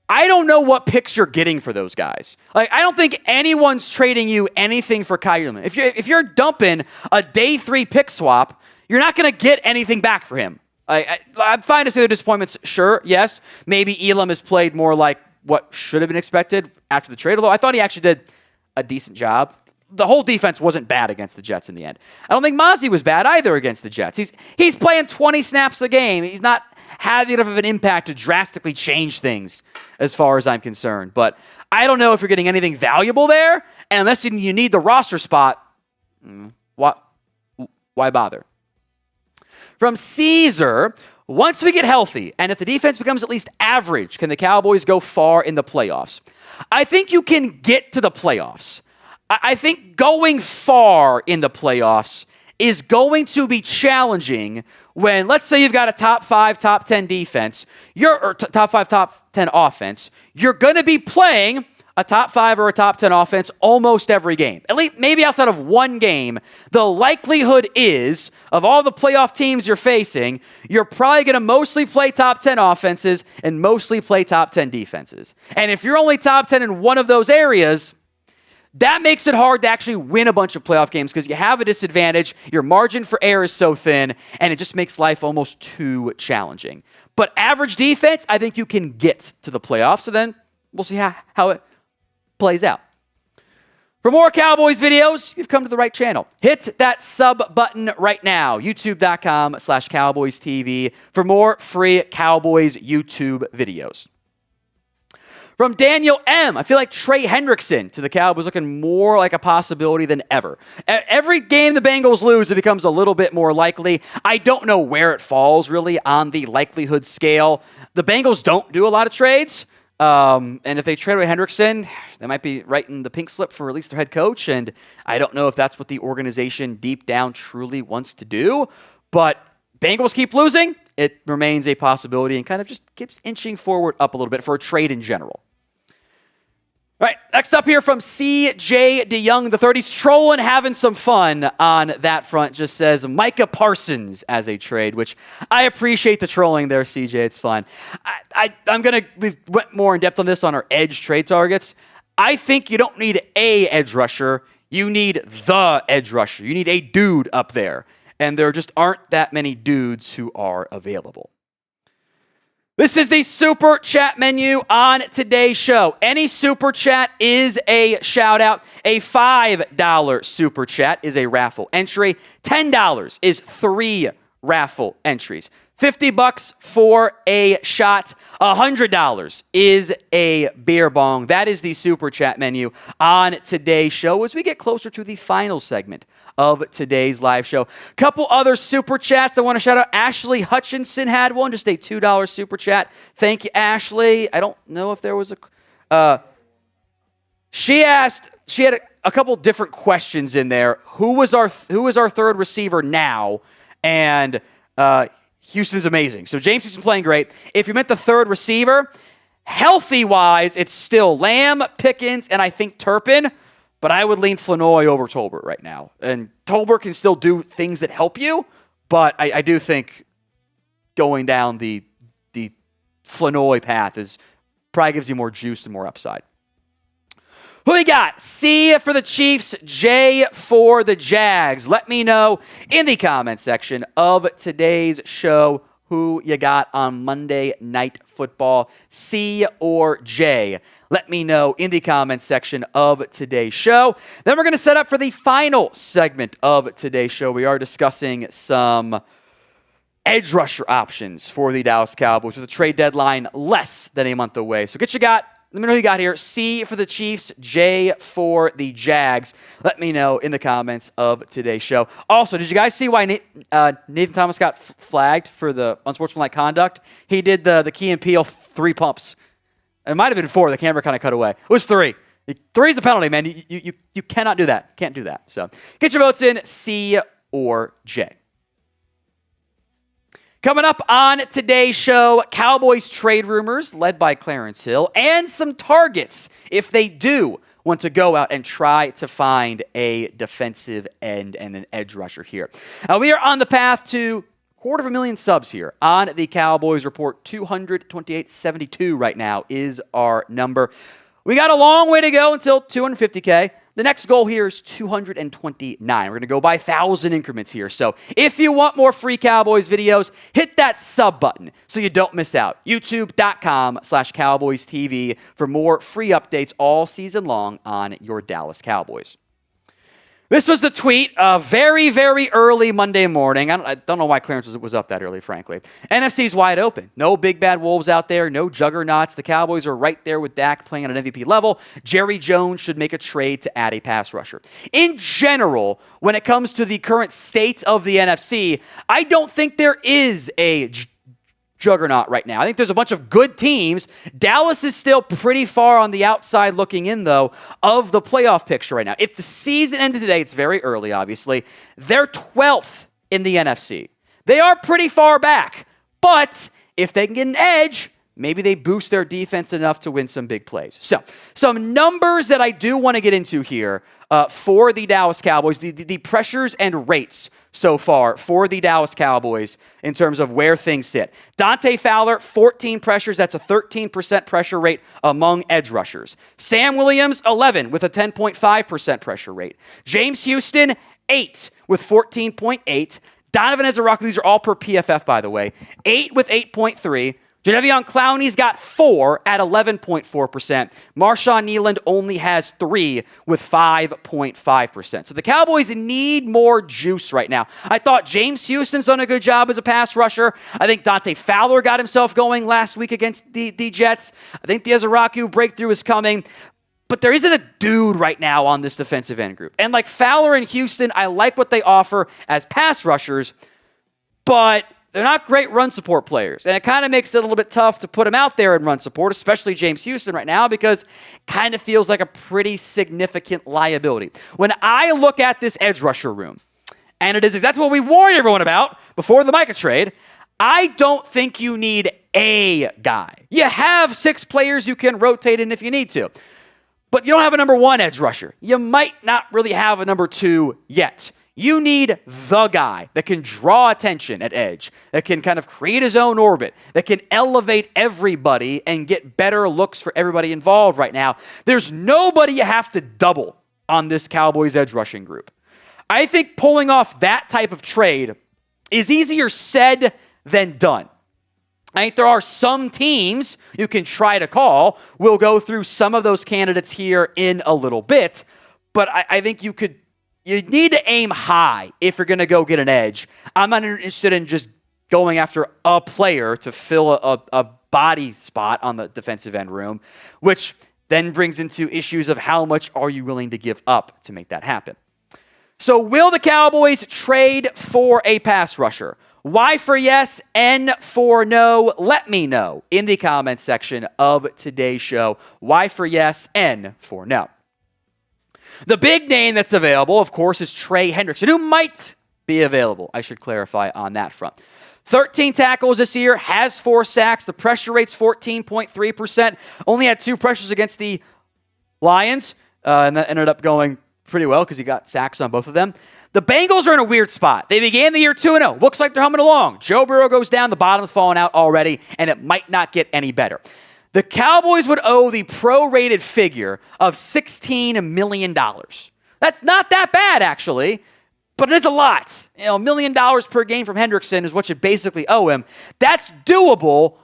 [SPEAKER 1] I don't know what picks you're getting for those guys. Like, I don't think anyone's trading you anything for Kayvon. If you're dumping a day 3 pick swap, you're not going to get anything back for him. I'm fine to say the disappointments. Sure, yes. Maybe Elam has played more like what should have been expected after the trade, although I thought he actually did a decent job. The whole defense wasn't bad against the Jets in the end. I don't think Mozzie was bad either against the Jets. He's playing 20 snaps a game. He's not having enough of an impact to drastically change things as far as I'm concerned. But I don't know if you're getting anything valuable there. And unless you need the roster spot, why bother? From Caesar, once we get healthy, and if the defense becomes at least average, can the Cowboys go far in the playoffs? I think you can get to the playoffs. I think going far in the playoffs is going to be challenging when, let's say you've got a top 5, top 10 defense, or top 5, top 10 offense, you're going to be playing a top 5 or a top 10 offense almost every game. At least maybe outside of one game, the likelihood is of all the playoff teams you're facing, you're probably going to mostly play top 10 offenses and mostly play top 10 defenses. And if you're only top 10 in one of those areas, that makes it hard to actually win a bunch of playoff games because you have a disadvantage, your margin for error is so thin, and it just makes life almost too challenging. But average defense, I think you can get to the playoffs, so then we'll see how it plays out. For more Cowboys videos, you've come to the right channel. Hit that sub button right now, youtube.com/Cowboys TV, for more free Cowboys YouTube videos. From Daniel M, I feel like Trey Hendrickson to the Cowboys looking more like a possibility than ever. Every game the Bengals lose, it becomes a little bit more likely. I don't know where it falls really on the likelihood scale. The Bengals don't do a lot of trades. And if they trade away Hendrickson, they might be writing the pink slip for at least their head coach. And I don't know if that's what the organization deep down truly wants to do. But Bengals keep losing, it remains a possibility and kind of just keeps inching forward up a little bit for a trade in general. All right, next up here from C.J. DeYoung, the 30s, trolling, having some fun on that front. Just says Micah Parsons as a trade, which I appreciate the trolling there, C.J. It's fun. We went more in depth on this on our edge trade targets. I think you don't need a edge rusher. You need the edge rusher. You need a dude up there. And there just aren't that many dudes who are available. This is the Super Chat menu on today's show. Any Super Chat is a shout out. A $5 Super Chat is a raffle entry. $10 is 3 raffle entries. $50 for a shot. $100 is a beer bong. That is the Super Chat menu on today's show as we get closer to the final segment of today's live show. Couple other Super Chats I want to shout out. Ashley Hutchinson had one, just a $2 Super Chat. Thank you, Ashley. I don't know if there was a... She had a couple different questions in there. Who is our third receiver now? And Houston's amazing. So James Houston playing great. If you meant the third receiver, healthy-wise, it's still Lamb, Pickens, and I think Turpin. But I would lean Flanoy over Tolbert right now. And Tolbert can still do things that help you, but I do think going down the Flanoy path probably gives you more juice and more upside. Who we got? C for the Chiefs, J for the Jags. Let me know in the comment section of today's show who you got on Monday Night Football, C or J. Let me know in the comments section of today's show. Then we're going to set up for the final segment of today's show. We are discussing some edge rusher options for the Dallas Cowboys with a trade deadline less than a month away. So let me know who you got here. C for the Chiefs, J for the Jags. Let me know in the comments of today's show. Also, did you guys see why Nathan Thomas got flagged for the unsportsmanlike conduct? He did the Key and Peele 3 pumps. It might have been 4. The camera kind of cut away. It was 3. 3 is a penalty, man. You cannot do that. Can't do that. So get your votes in, C or J. Coming up on today's show, Cowboys trade rumors led by Clarence Hill and some targets if they do want to go out and try to find a defensive end and an edge rusher here. Now, we are on the path to 250,000 subs here on the Cowboys Report. 228.72 right now is our number. We got a long way to go until 250K. The next goal here is 229. We're going to go by 1,000 increments here. So if you want more free Cowboys videos, hit that sub button so you don't miss out. YouTube.com/Cowboys TV for more free updates all season long on your Dallas Cowboys. This was the tweet very, very early Monday morning. I don't know why Clarence was up that early, frankly. NFC's wide open. No big bad wolves out there. No juggernauts. The Cowboys are right there with Dak playing at an MVP level. Jerry Jones should make a trade to add a pass rusher. In general, when it comes to the current state of the NFC, I don't think there is a juggernaut right now. I think there's a bunch of good teams. Dallas is still pretty far on the outside looking in, though, of the playoff picture right now. If the season ended today, it's very early, obviously. They're 12th in the NFC. They are pretty far back, but if they can get an edge, maybe they boost their defense enough to win some big plays. So, some numbers that I do want to get into here for the Dallas Cowboys, the pressures and rates so far for the Dallas Cowboys in terms of where things sit. Dante Fowler, 14 pressures. That's a 13% pressure rate among edge rushers. Sam Williams, 11 with a 10.5% pressure rate. James Houston, 8 with 14.8. Donovan Ezra, these are all per PFF, by the way, 8 with 8.3. Jadeveon Clowney's got 4 at 11.4%. Marshawn Kneeland only has 3 with 5.5%. So the Cowboys need more juice right now. I thought James Houston's done a good job as a pass rusher. I think Dante Fowler got himself going last week against the Jets. I think the Ezra breakthrough is coming. But there isn't a dude right now on this defensive end group. And like Fowler and Houston, I like what they offer as pass rushers, but they're not great run support players, and it kind of makes it a little bit tough to put them out there in run support, especially James Houston right now, because it kind of feels like a pretty significant liability. When I look at this edge rusher room, and it is exactly what we warned everyone about before the Micah trade, I don't think you need a guy. You have 6 players you can rotate in if you need to. but you don't have a number 1 edge rusher. You might not really have a number 2 yet. You need the guy that can draw attention at edge, that can kind of create his own orbit, that can elevate everybody and get better looks for everybody involved right now. There's nobody you have to double on this Cowboys edge rushing group. I think pulling off that type of trade is easier said than done. I think there are some teams you can try to call. We'll go through some of those candidates here in a little bit, but I think you need to aim high if you're going to go get an edge. I'm not interested in just going after a player to fill a body spot on the defensive end room, which then brings into issues of how much are you willing to give up to make that happen. So will the Cowboys trade for a pass rusher? Y for yes, N for no. Let me know in the comments section of today's show. Y for yes, N for no. The big name that's available, of course, is Trey Hendrickson, who might be available. I should clarify on that front. 13 tackles this year, has 4 sacks. The pressure rate's 14.3%. Only had 2 pressures against the Lions, and that ended up going pretty well because he got sacks on both of them. The Bengals are in a weird spot. They began the year 2-0. Looks like they're humming along. Joe Burrow goes down. The bottom's falling out already, and it might not get any better. The Cowboys would owe the prorated figure of $16 million. That's not that bad, actually, but it is a lot. $1 million per game from Hendrickson is what you basically owe him. That's doable,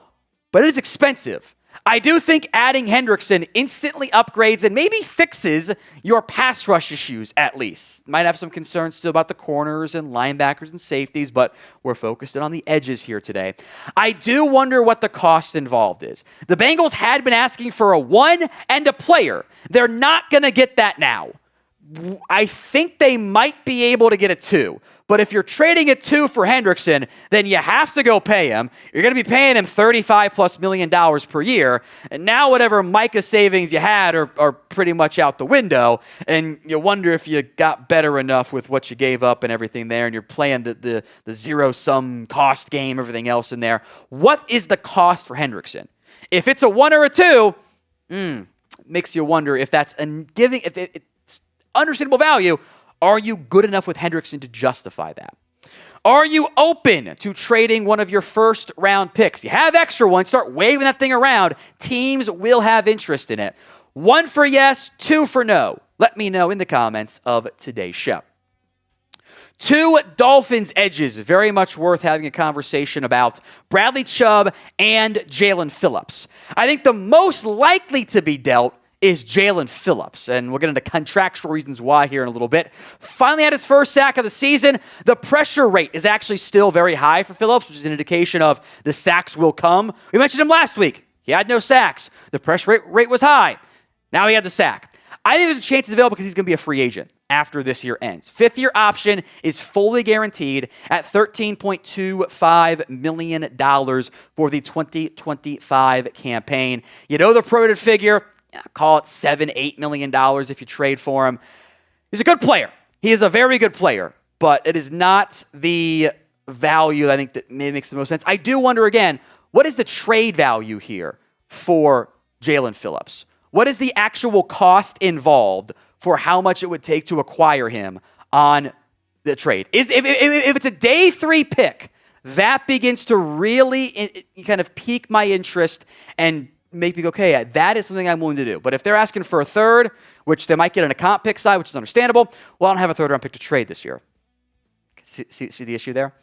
[SPEAKER 1] but it is expensive. I do think adding Hendrickson instantly upgrades and maybe fixes your pass rush issues at least. Might have some concerns still about the corners and linebackers and safeties, but we're focused on the edges here today. I do wonder what the cost involved is. The Bengals had been asking for a 1 and a player. They're not going to get that now. I think they might be able to get a 2. But if you're trading a 2 for Hendrickson, then you have to go pay him. You're going to be paying him $35+ million per year. And now whatever Micah savings you had are pretty much out the window. And you wonder if you got better enough with what you gave up and everything there. And you're playing the zero-sum cost game, everything else in there. What is the cost for Hendrickson? If it's a 1 or a 2, makes you wonder if that's if it's understandable value. Are you good enough with Hendrickson to justify that? Are you open to trading one of your first-round picks? You have extra ones. Start waving that thing around. Teams will have interest in it. 1 for yes, 2 for no. Let me know in the comments of today's show. 2 Dolphins edges, very much worth having a conversation about. Bradley Chubb and Jaelan Phillips. I think the most likely to be dealt is Jaelan Phillips, and we'll get into contractual reasons why here in a little bit. Finally had his first sack of the season. The pressure rate is actually still very high for Phillips, which is an indication of the sacks will come. We mentioned him last week. He had no sacks. The pressure rate was high. Now he had the sack. I think there's a chance he's available because he's going to be a free agent after this year ends. 5th-year option is fully guaranteed at $13.25 million for the 2025 campaign. You know the prorated figure. Call it $7-8 million if you trade for him. He's a good player. He is a very good player, but it is not the value that I think that maybe makes the most sense. I do wonder again, what is the trade value here for Jaelan Phillips? What is the actual cost involved for how much it would take to acquire him on the trade? If it's a day 3 pick, that begins to really kind of pique my interest and make me go, okay, that is something I'm willing to do. But if they're asking for a 3rd, which they might get on a comp pick side, which is understandable, well, I don't have a 3rd-round pick to trade this year. See the issue there?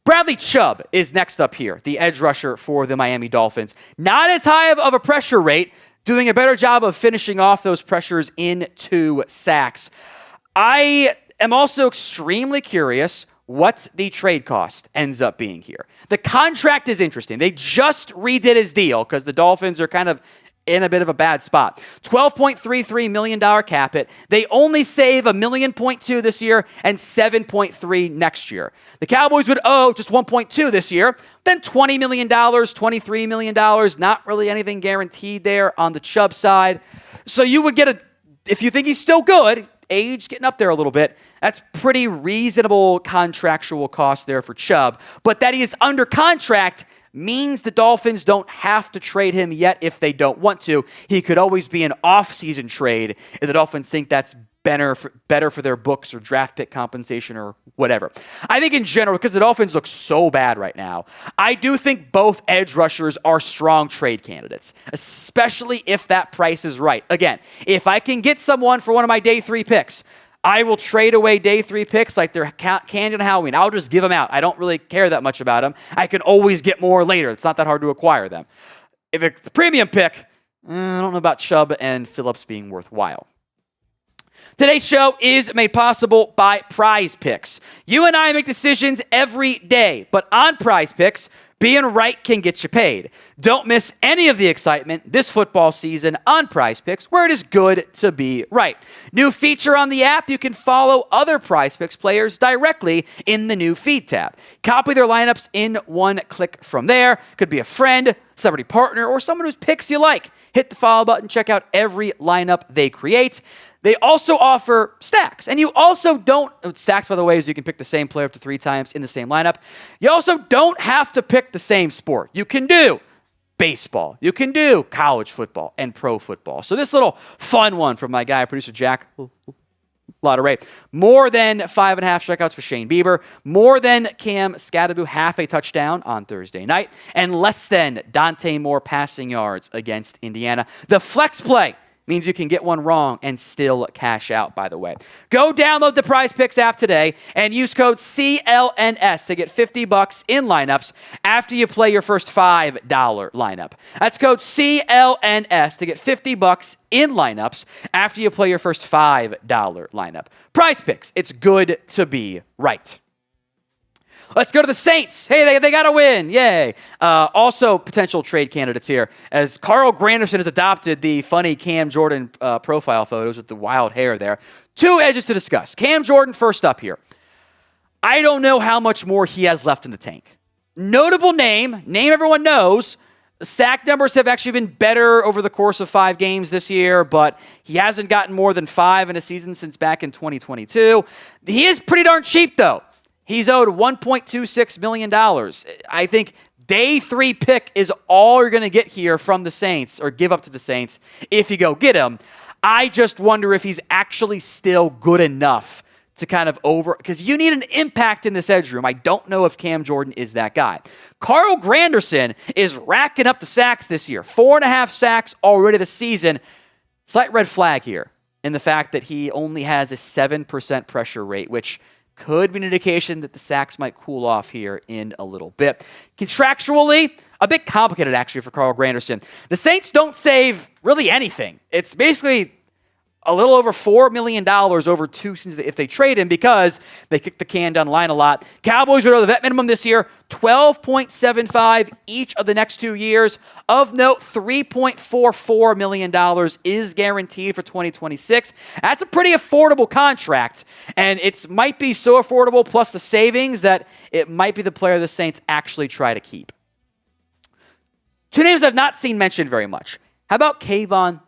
[SPEAKER 1] Bradley Chubb is next up here, the edge rusher for the Miami Dolphins. Not as high of a pressure rate, doing a better job of finishing off those pressures into sacks. I am also extremely curious what the trade cost ends up being here. The contract is interesting. They just redid his deal because the Dolphins are kind of in a bit of a bad spot. $12.33 million cap hit. They only save $1.2 million this year and $7.3 next year. The Cowboys would owe just $1.2 this year, then $20 million, $23 million. Not really anything guaranteed there on the Chubb side. So you would get if you think he's still good, age getting up there a little bit, that's pretty reasonable contractual cost there for Chubb. But that he is under contract means the Dolphins don't have to trade him yet if they don't want to. He could always be an off-season trade if the Dolphins think that's better for their books or draft pick compensation or whatever. I think in general, because the Dolphins look so bad right now, I do think both edge rushers are strong trade candidates, especially if that price is right. Again, if I can get someone for one of my day 3 picks, I will trade away day 3 picks like they're candy on Halloween. I'll just give them out. I don't really care that much about them. I can always get more later. It's not that hard to acquire them. If it's a premium pick, I don't know about Chubb and Phillips being worthwhile. Today's show is made possible by Prize Picks. You and I make decisions every day, but on Prize Picks, being right can get you paid. Don't miss any of the excitement this football season on Prize Picks, where it is good to be right. New feature on the app, you can follow other Prize Picks players directly in the new feed tab. Copy their lineups in one click from there. Could be a friend, celebrity partner, or someone whose picks you like. Hit the follow button, check out every lineup they create. They also offer stacks. And you also don't, stacks by the way is you can pick the same player up to 3 times in the same lineup. You also don't have to pick the same sport. You can do baseball. You can do college football and pro football. So this little fun one from my guy, producer Jack, lot of rate. More than 5.5 strikeouts for Shane Bieber. More than Cam Scadaboo, half a touchdown on Thursday night. And less than Dante Moore passing yards against Indiana. The flex play means you can get one wrong and still cash out, by the way. Go download the Prize Picks app today and use code CLNS to get $50 in lineups after you play your first $5 lineup. That's code CLNS to get $50 in lineups after you play your first $5 lineup. Prize Picks, it's good to be right. Let's go to the Saints. Hey, they got to win. Yay. Also, potential trade candidates here, as Carl Granderson has adopted the funny Cam Jordan profile photos with the wild hair there. 2 edges to discuss. Cam Jordan, first up here. I don't know how much more he has left in the tank. Notable name everyone knows. The sack numbers have actually been better over the course of 5 games this year, but he hasn't gotten more than 5 in a season since back in 2022. He is pretty darn cheap, though. He's owed $1.26 million. I think day 3 pick is all you're going to get here from the Saints, or give up to the Saints if you go get him. I just wonder if he's actually still good enough to kind of because you need an impact in this edge room. I don't know if Cam Jordan is that guy. Carl Granderson is racking up the sacks this year. 4.5 sacks already this season. Slight red flag here in the fact that he only has a 7% pressure rate, which could be an indication that the sacks might cool off here in a little bit. Contractually, a bit complicated actually for Carl Granderson. The Saints don't save really anything. It's basically a little over $4 million over 2 seasons if they trade him, because they kick the can down the line a lot. Cowboys would owe the vet minimum this year, $12.75 each of the next 2 years. Of note, $3.44 million is guaranteed for 2026. That's a pretty affordable contract, and it might be so affordable plus the savings that it might be the player the Saints actually try to keep. 2 names I've not seen mentioned very much. How about Kayvon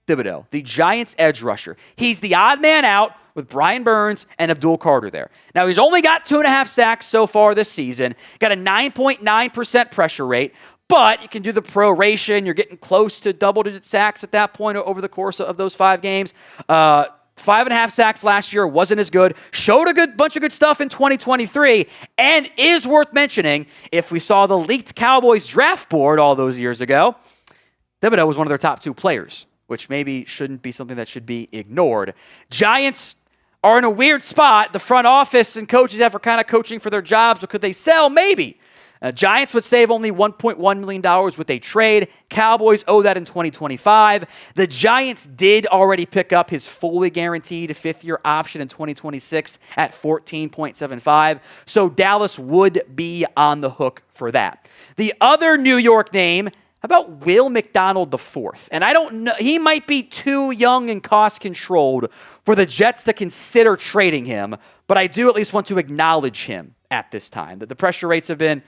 [SPEAKER 1] Thibodeaux, the Giants edge rusher? He's the odd man out with Brian Burns and Abdul Carter there. Now, he's only got 2.5 sacks so far this season, got a 9.9% pressure rate, but you can do the proration. You're getting close to double-digit sacks at that point over the course of those 5 games. 5.5 sacks last year, wasn't as good. Showed a bunch of good stuff in 2023, and is worth mentioning, if we saw the leaked Cowboys draft board all those years ago, Thibodeaux was one of their top 2 players, which maybe shouldn't be something that should be ignored. Giants are in a weird spot. The front office and coaches are kind of coaching for their jobs, but could they sell? Maybe. Giants would save only $1.1 million with a trade. Cowboys owe that in 2025. The Giants did already pick up his fully guaranteed 5th-year option in 2026 at $14.75, so Dallas would be on the hook for that. The other New York name, how about Will McDonald IV? And I don't know, he might be too young and cost-controlled for the Jets to consider trading him, but I do at least want to acknowledge him at this time. That the pressure rates have been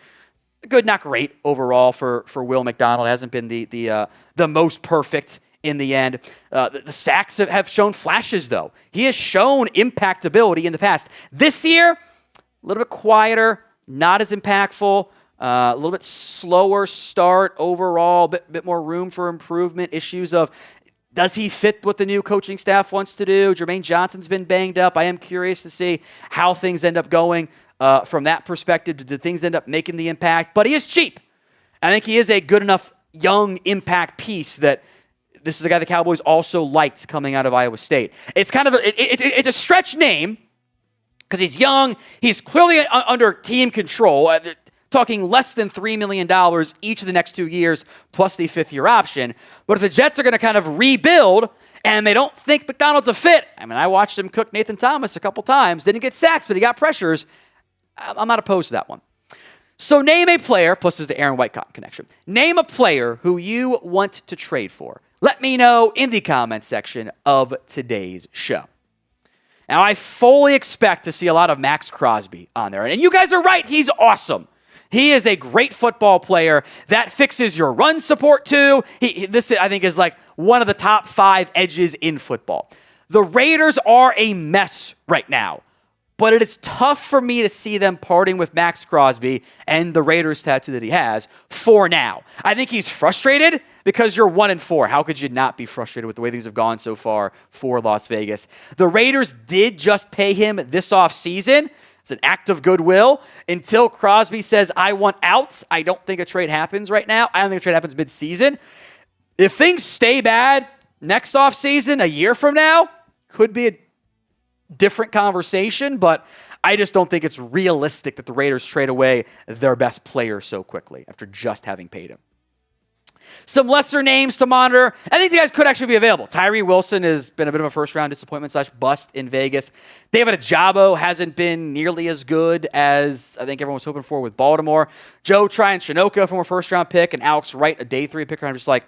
[SPEAKER 1] good, not great overall for Will McDonald. It hasn't been the most perfect in the end. The sacks have shown flashes, though. He has shown impactability in the past. This year, a little bit quieter, not as impactful. A little bit slower start overall, bit more room for improvement. Issues of, does he fit what the new coaching staff wants to do? Jermaine Johnson's been banged up. I am curious to see how things end up going from that perspective. Do things end up making the impact? But he is cheap. I think he is a good enough young impact piece that this is a guy the Cowboys also liked coming out of Iowa State. It's kind of it's a stretch name because he's young. He's clearly under team control. Talking less than $3 million each of the next 2 years, plus the fifth-year option. But if the Jets are going to kind of rebuild and they don't think McDonald's a fit, I mean, I watched him cook Nathan Thomas a couple times. Didn't get sacks, but he got pressures. I'm not opposed to that one. So name a player, plus there's the Aaron Whitecotton connection. Name a player who you want to trade for. Let me know in the comments section of today's show. Now, I fully expect to see a lot of Max Crosby on there. And you guys are right, he's awesome. He is a great football player that fixes your run support too. This, I think, is like one of the top 5 edges in football. The Raiders are a mess right now, but it is tough for me to see them parting with Max Crosby and the Raiders tattoo that he has for now. I think he's frustrated because you're 1-4. How could you not be frustrated with the way things have gone so far for Las Vegas? The Raiders did just pay him this offseason. It's an act of goodwill. Until Crosby says, I want out, I don't think a trade happens right now. I don't think a trade happens mid-season. If things stay bad next offseason, a year from now, could be a different conversation, but I just don't think it's realistic that the Raiders trade away their best player so quickly after just having paid him. Some lesser names to monitor. I think these guys could actually be available. Tyree Wilson has been a bit of a first-round disappointment / bust in Vegas. David Ajabo hasn't been nearly as good as I think everyone was hoping for with Baltimore. Joe Tryon-Shinoka from a first-round pick and Alex Wright, a day 3 pick. I'm just like,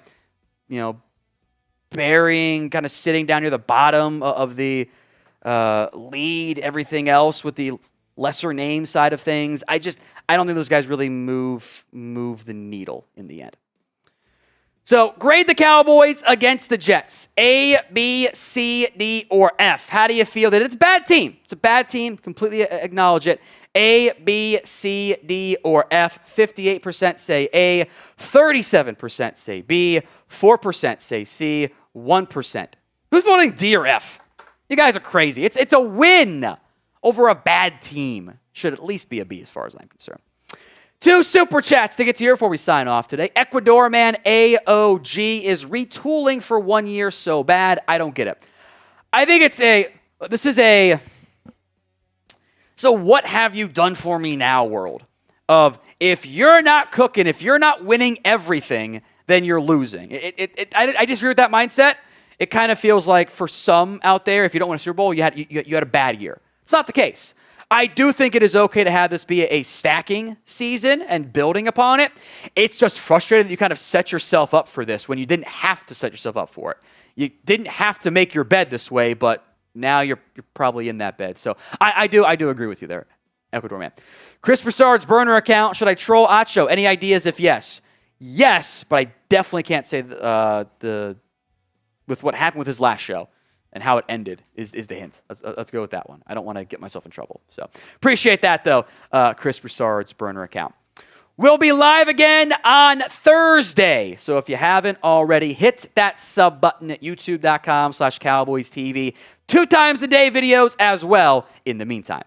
[SPEAKER 1] burying, kind of sitting down near the bottom of the lead, everything else with the lesser name side of things. I don't think those guys really move the needle in the end. So, grade the Cowboys against the Jets. A, B, C, D, or F. How do you feel that it's a bad team? It's a bad team. Completely acknowledge it. A, B, C, D, or F. 58% say A, 37% say B, 4% say C, 1%. Who's voting D or F? You guys are crazy. It's a win over a bad team. Should at least be a B as far as I'm concerned. 2 super chats to get to here before we sign off today. Ecuador man AOG is retooling for 1 year so bad. I don't get it. I think so what have you done for me now world of if you're not cooking, if you're not winning everything, then you're losing. I disagree with that mindset. It kind of feels like for some out there, if you don't win a Super Bowl, you had a bad year. It's not the case. I do think it is okay to have this be a stacking season and building upon it. It's just frustrating that you kind of set yourself up for this when you didn't have to set yourself up for it. You didn't have to make your bed this way, but now you're probably in that bed. So I do agree with you there, Ecuador man. Chris Broussard's burner account. Should I troll Acho? Any ideas if yes? Yes, but I definitely can't say with what happened with his last show and how it ended is the hint. Let's go with that one. I don't want to get myself in trouble. So appreciate that, though, Chris Broussard's burner account. We'll be live again on Thursday. So if you haven't already, hit that sub button at youtube.com/CowboysTV. 2 times a day videos as well in the meantime.